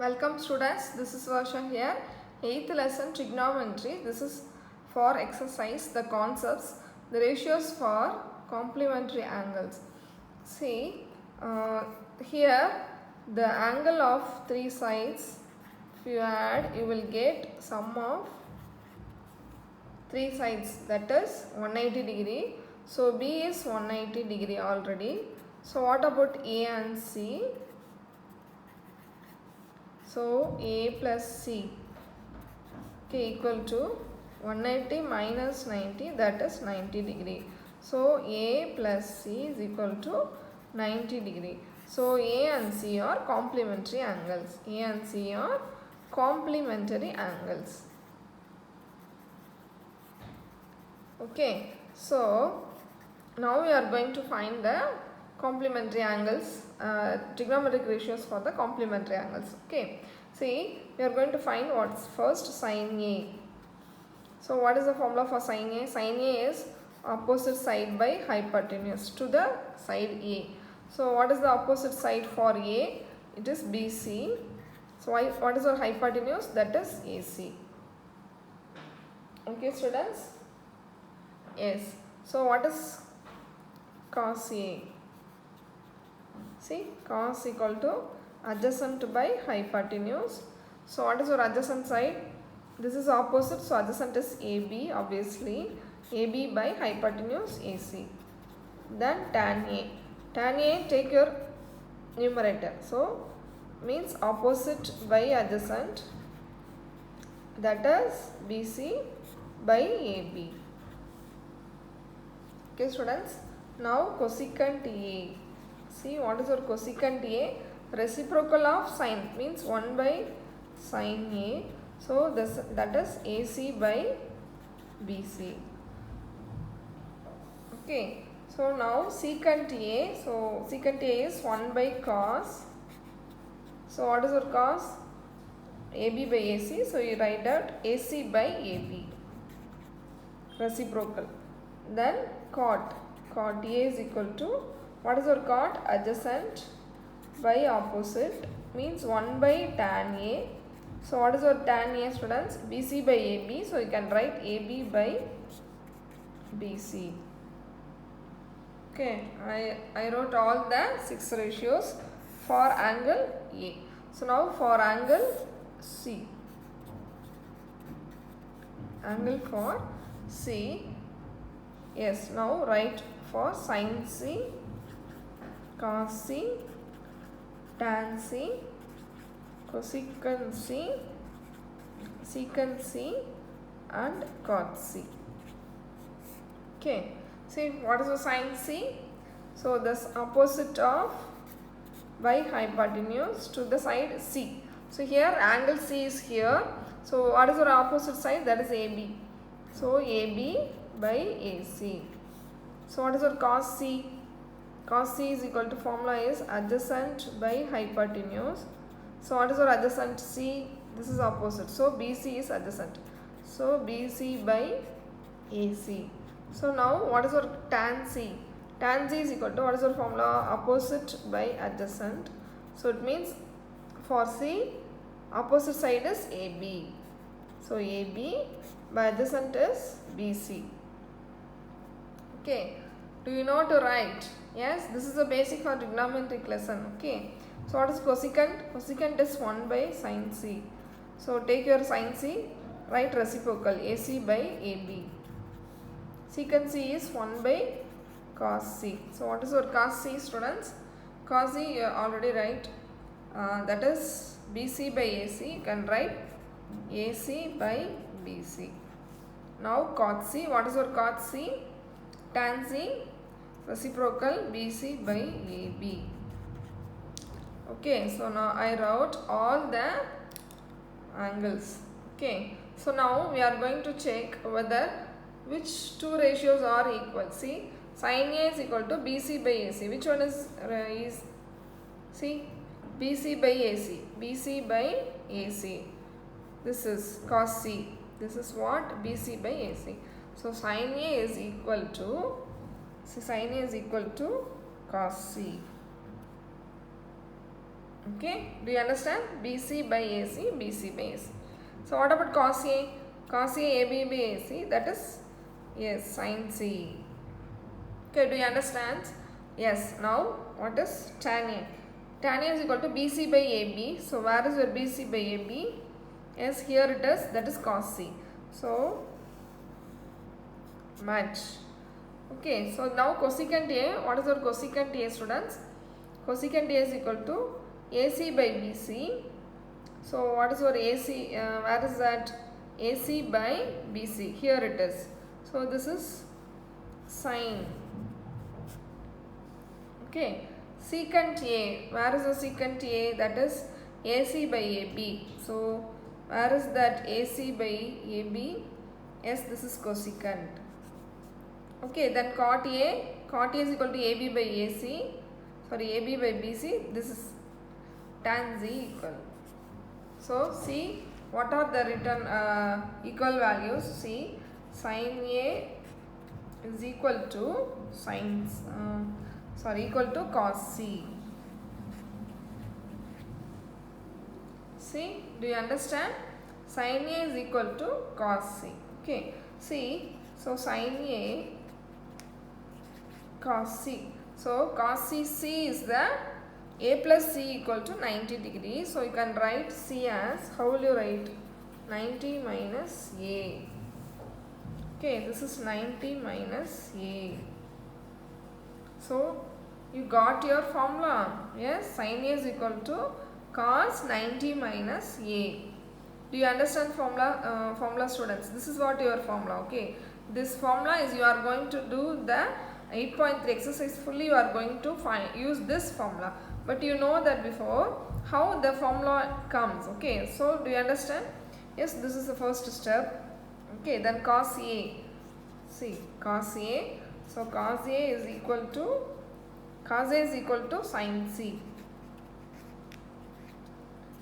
Welcome students, this is Varsha here. 8th lesson trigonometry. This is for exercise the concepts, the ratios for complementary angles. See, here the angle of three sides, if you add, you will get sum of three sides, that is 180 degree. So B is 180 degree already. So what about A and C? So A plus C equal to 180 minus 90, that is 90 degree. So A plus C is equal to 90 degree. So A and C are complementary angles. A and C are complementary angles. Okay, so now we are going to find the complementary angles, trigonometric ratios for the complementary angles. Okay, see, we are going to find what's first sin A. So what is the formula for sin A? Sin A is opposite side by hypotenuse to the side A. So what is the opposite side for A? It is BC. So what is our hypotenuse? That is AC. Okay students? Yes. So what is cos A? See, cos equal to adjacent by hypotenuse. So what is your adjacent side? This is opposite, so adjacent is AB, obviously. AB by hypotenuse AC. Then tan A. Tan A, take your numerator. So means opposite by adjacent, that is BC by AB. Okay students, now cosecant A. See, what is your cosecant A? Reciprocal of sine, means 1 by sin A. So that is AC by BC. Okay, so now secant A. So secant A is 1 by cos. So what is your cos? AB by AC. So you write out AC by AB. Reciprocal. Then cot. Cot A is equal to, what is your cot? Adjacent by opposite, means 1 by tan A. So what is your tan A students? BC by AB. So you can write AB by BC. Okay, I wrote all the 6 ratios for angle A. So now for angle C. Angle for C. Yes, now write for sin C, cos C, tan C, cosecant C, secant C and cot C. Okay, see what is the sin C? So this opposite of by hypotenuse to the side C. So here angle C is here. So what is your opposite side? That is AB. So AB by AC. So what is your cos C? Cos C is equal to, formula is adjacent by hypotenuse. So what is your adjacent C? This is opposite. So BC is adjacent. So BC by AC. So now what is your tan C? Tan C is equal to, what is your formula? Opposite by adjacent. So it means for C, opposite side is AB. So AB by adjacent is BC. Okay, do you know to write? Yes, this is a basic for trigonometric lesson. Okay, so what is cosecant? Cosecant is 1 by sin C. So take your sin C, write reciprocal AC by AB. Secant C is 1 by cos C. So what is your cos C students? Cos C you already write, that is BC by AC. You can write AC by BC. Now cot C, what is your cot C? Tan C, reciprocal BC by AB. Okay, so now I wrote all the angles. Okay, so now we are going to check whether which two ratios are equal. See, sin A is equal to BC by AC. Which one is see, BC by AC. BC by AC. This is cos C. This is what? BC by AC. So sin A is equal to, sin A is equal to cos C. Okay, do you understand? BC by AC, BC by AC. So what about cos A? Cos A, AB by AC, that is, yes, sin C. Okay, do you understand? Yes, now what is tan A? Tan A is equal to BC by AB. So where is your BC by AB? Yes, here it is, that is cos C. So match. Okay, so now cosecant A, what is our cosecant A, students? Cosecant A is equal to AC by BC. So what is our AC, where is that? AC by BC, here it is. So this is sine. Okay, secant A, where is the secant A? That is AC by AB. So where is that AC by AB? Yes, this is cosecant. Okay, then cot A is equal to AB by AC, sorry, AB by BC, this is tan Z equal. So see what are the written equal values. See, sin A is equal to equal to cos C. See, do you understand? Sin A is equal to cos C. Okay, see, so sin A cos C. So cos C is the A plus C equal to 90 degrees. So you can write C as, how will you write? 90 minus A. Okay, this is 90 minus A. So you got your formula. Yes, sin A is equal to cos 90 minus A. Do you understand formula students? This is what your formula. Okay, this formula is, you are going to do the 8.3 exercise fully, you are going to use this formula. But you know that before, how the formula comes. Okay, so do you understand? Yes, this is the first step. Okay, then cos A. See, cos A. So cos A is equal to sin C.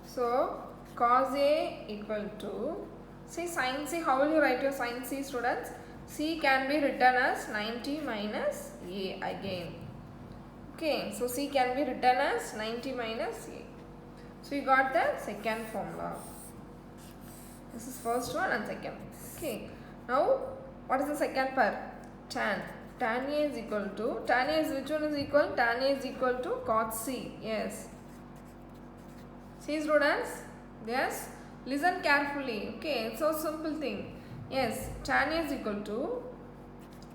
So cos A equal to, see, sin C, how will you write your sin C, students? C can be written as 90 minus A again. Okay, so C can be written as 90 minus A. So you got the second formula. This is first one and second. Okay, now what is the second part? Tan. Tan A is equal to, tan A is, which one is equal? Tan A is equal to cot C. Yes. See, students? Yes. Listen carefully. Okay, it's so simple thing. Yes, tan A is equal to,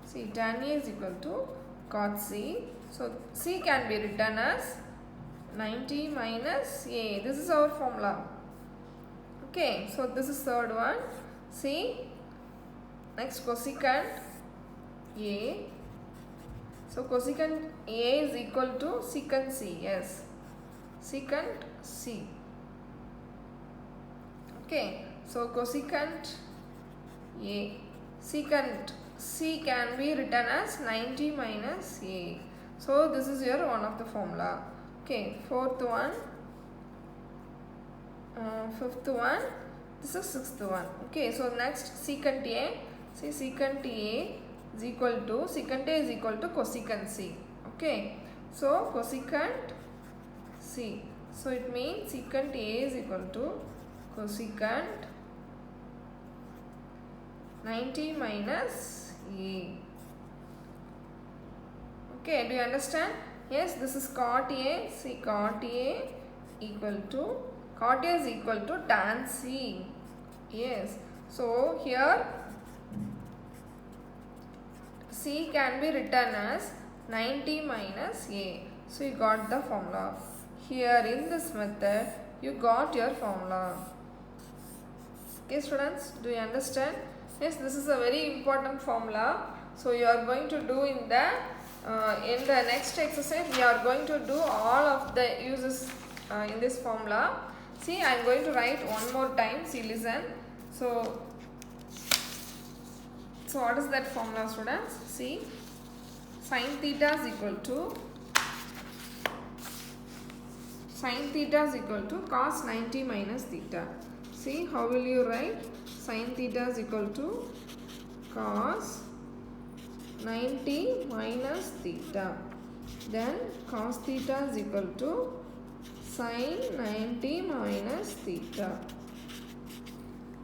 see, tan A is equal to cot C. So C can be written as 90 minus A. This is our formula. Okay, so this is third one. See, next cosecant A. So cosecant A is equal to secant C. Yes, secant C. Okay, so cosecant A, secant C can be written as 90 minus A. So this is your one of the formula. Okay, fourth one, fifth one, this is sixth one. Okay, so next secant A. See, secant A is equal to, secant A is equal to cosecant C. Okay, so cosecant C. So it means secant A is equal to cosecant 90 minus A. Okay, do you understand? Yes, this is cot A. See, cot A equal to, cot A is equal to tan C. Yes, so here C can be written as 90 minus A. So you got the formula. Here in this method, you got your formula. Okay, students, do you understand? Yes, this is a very important formula. So you are going to do in the next exercise, we are going to do all of the uses in this formula. See, I am going to write one more time. See, listen. So what is that formula, students? See, sin theta is equal to cos 90 minus theta. See, how will you write? Sin theta is equal to cos 90 minus theta. Then cos theta is equal to Sin 90 minus theta.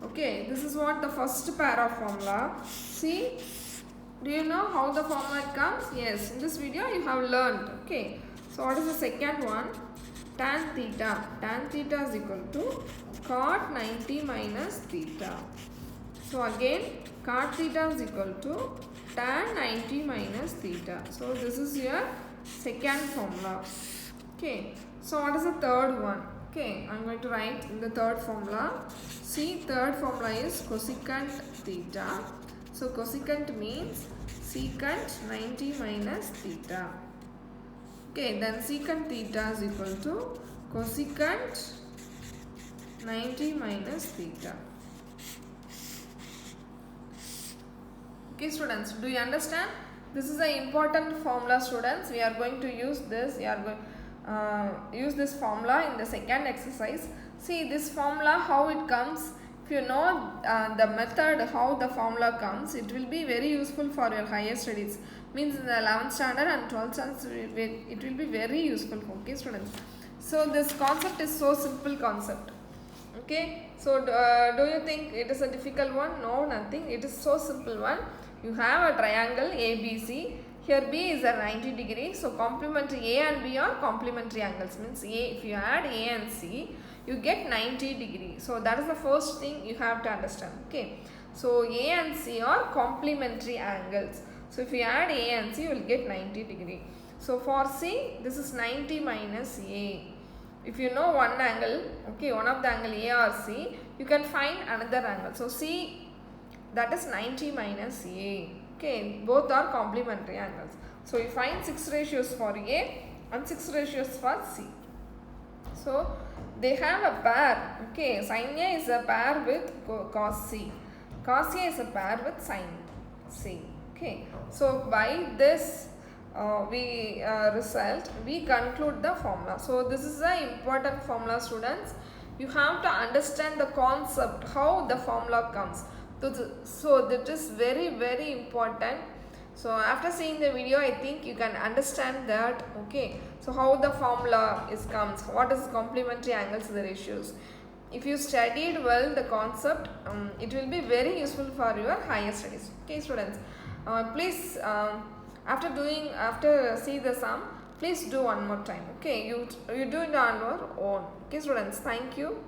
Okay, this is what the first pair of formula. See, do you know how the formula comes? Yes, in this video you have learned. Okay, so what is the second one? Tan theta. Tan theta is equal to cot 90 minus theta. So again, cot theta is equal to tan 90 minus theta. So this is your second formula. Okay, so what is the third one? Okay, I am going to write in the third formula. See, third formula is cosecant theta. So cosecant means secant 90 minus theta. Okay, then secant theta is equal to cosecant 90 minus theta. Okay students, do you understand? This is an important formula students. We are going to use this. We are going use this formula in the second exercise. See this formula how it comes. If you know the method how the formula comes, it will be very useful for your higher studies. Means in the 11th standard and 12th standard it will be very useful. Okay students. So this concept is so simple concept. Okay. So do you think it is a difficult one? No, nothing. It is so simple one. You have a triangle ABC. Here B is a 90 degree. So complementary A and B are complementary angles. Means A, if you add A and C, you get 90 degree. So that is the first thing you have to understand. Okay. So A and C are complementary angles. So if you add A and C, you will get 90 degree. So for C, this is 90 minus A. If you know one angle, okay, one of the angle A or C, you can find another angle. So C, that is 90 minus A. Okay, both are complementary angles. So you find 6 ratios for A and 6 ratios for C. So they have a pair. Okay, sin A is a pair with cos C. Cos A is a pair with sin C. Okay, so by this result we conclude the formula. So this is an important formula students. You have to understand the concept how the formula comes. So that is very important. So after seeing the video I think you can understand that. Okay, so how the formula comes, what is complementary angles, the ratios. If you studied well the concept, it will be very useful for your higher studies. Okay students, please after see the sum, please do one more time. Okay, you do it on your own. Okay students, thank you.